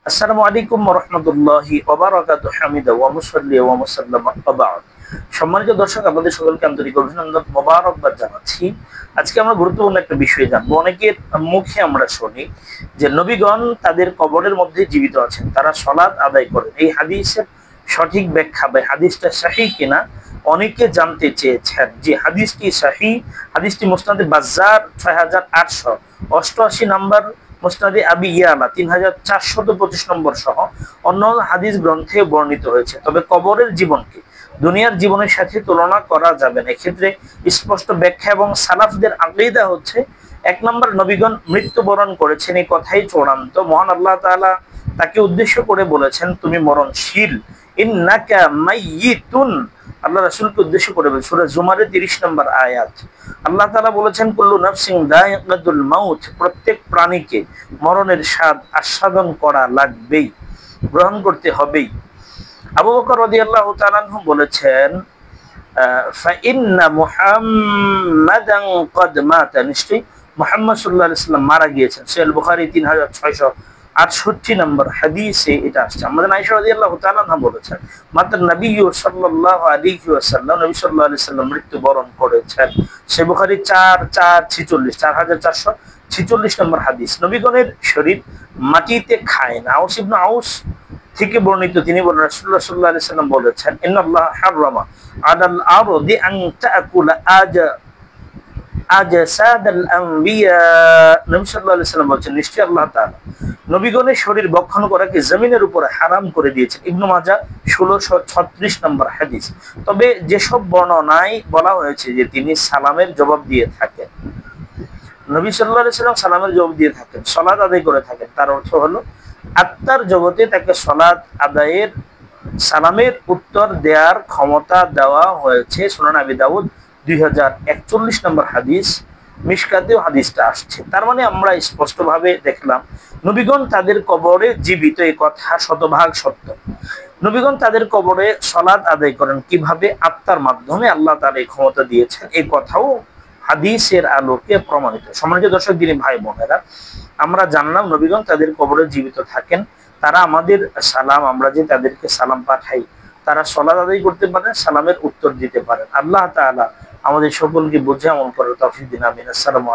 আসসালামু আলাইকুম ওয়া রাহমাতুল্লাহি ওয়া বারাকাতুহু হামিদা ওয়া মুসাল্লি ওয়া মুসাল্লামা ওয়া বা'দ। সম্মানিত দর্শক, আপনাদের সকলকে আন্তরিক অভিনন্দন, মোবারকবাদ জানাচ্ছি। আজকে আমরা গুরুত্বপূর্ণ একটা বিষয় জানবো। অনেকের মুখে আমরা শুনি যে নবীগণ তাদের কবরের মধ্যে জীবিত আছেন, তারা সালাত আদায় করেন। এই হাদিসের সঠিক ব্যাখ্যা বা হাদিসটা সহিহ কিনা অনেকে জানতে চেয়েছেন। যে হাদিসটি সহিহ, হাদিসটি মুসনাদে বাজ্জার 6888 নম্বর, মুসনাদে আবি ইয়ালা 3425 নম্বর সহ অন্য হাদিস গ্রন্থে বর্ণিত হয়েছে। তবে কবরের জীবনকে দুনিয়ার জীবনের সাথে তুলনা করা যাবে না। এক্ষেত্রে স্পষ্ট ব্যাখ্যা এবং সালাফদের আকীদা হচ্ছে, এক নম্বর, নবীগণ মৃত্যুবরণ করেছেন, এই কথাই চূড়ান্ত। মহান আল্লাহ তাআলা তাকে উদ্দেশ্য করে বলেছেন, তুমি মরণশীল, ইন্নাকা মাইয়িতুন। আল্লাহ রাসূলকে উদ্দেশ্য করে বলেছেন, সূরা জুমারের 30 নম্বর আয়াত। আল্লাহ তাআলা বলেছেন, কুল্লু নাফসিন যায়িকাতুল মাউত, প্রত্যেক প্রাণীকে মরণের স্বাদ আস্বাদন করা লাগবেই, গ্রহণ করতে হবেই। আবু বকর রাদিয়াল্লাহু তাআলা আনহু বলেছেন, ফাইন্না মুহাম্মাদান ক্বাদ মাতা, নিশ্চয়ই মুহাম্মদ সাল্লাল্লাহু আলাইহি ওয়াসাল্লাম মারা গিয়েছেন। সহিহ বুখারী 3668 নম্বর হাদিসে এটা আসছে। আমাদের আয়েশা রাদিয়াল্লাহু তাআলা আনহা বলেছেন, মাত্র নবী সাল্লাল্লাহু আলাইহি ওয়াসাল্লাম, নবী সাল্লাল্লাহু আলাইহি ওয়াসাল্লাম মৃত্যুবরণ করেছেন। সহিহ বুখারী 4446 নম্বর হাদিস। নবীগণের শরীর মাটিতে খায় না। আউস ইবনে আউস থেকে বর্ণিত, তিনি বলেন, রাসূলুল্লাহ সাল্লাল্লাহু আলাইহি ওয়াসাল্লাম বলেছেন, ইন্নাল্লাহ হারামা আলাল আরদি আন তাকুলা আজসাদাল আনবিয়া। নবী সাল্লাল্লাহু আলাইহি ওয়াসাল্লাম বলেছেন, নিশ্চয়ই আল্লাহ তাআলা নবীগণের শরীর ভক্ষণ করাকে জমিনের উপরে হারাম করে দিয়েছেন। ইবনে মাজাহ 1636 নম্বর হাদিস। তবে যেসব বর্ণনায় বলা হয়েছে যে তিনি সালামের জবাব দিয়ে থাকেন, নবী সাল্লাল্লাহু আলাইহি ওয়াসাল্লাম সালামের জবাব দিয়ে থাকেন, সালাত আদায় করে থাকেন, তার অর্থ হলো আত্মার জগতে তাকে সালাত আদায়ের, সালামের উত্তর দেওয়ার ক্ষমতা দেওয়া হয়েছে। সুনান আবি দাউদ 2041 নম্বর হাদিস, মিশকাতেও হাদিসটা আসছে। তার মানে আমরা স্পষ্টভাবে দেখলাম, নবীগণ তাদের কবরে জীবিত, এই কথা শতভাগ সত্য। নবীগণ তাদের কবরে সালাত আদায় করেন কিভাবে? আত্মার মাধ্যমে আল্লাহ তাআলা এই ক্ষমতা দিয়েছেন, এই কথাও হাদিসের আলোকে প্রমাণিত। সম্মানিত দর্শক, দিনী ভাই বোনেরা, আমরা জানলাম নবীগণ তাদের কবরে জীবিত থাকেন। তারা আমাদের সালাম, আমরা যে তাদেরকে সালাম পাঠাই, তারা সালাত আদায় করতে পারেন, সালামের উত্তর দিতে পারেন। আল্লাহ তাআলা আমাদের সকলকে বুঝে আমল করার তৌফিক দিন। আমিন। আসসালামু আলাইকুম।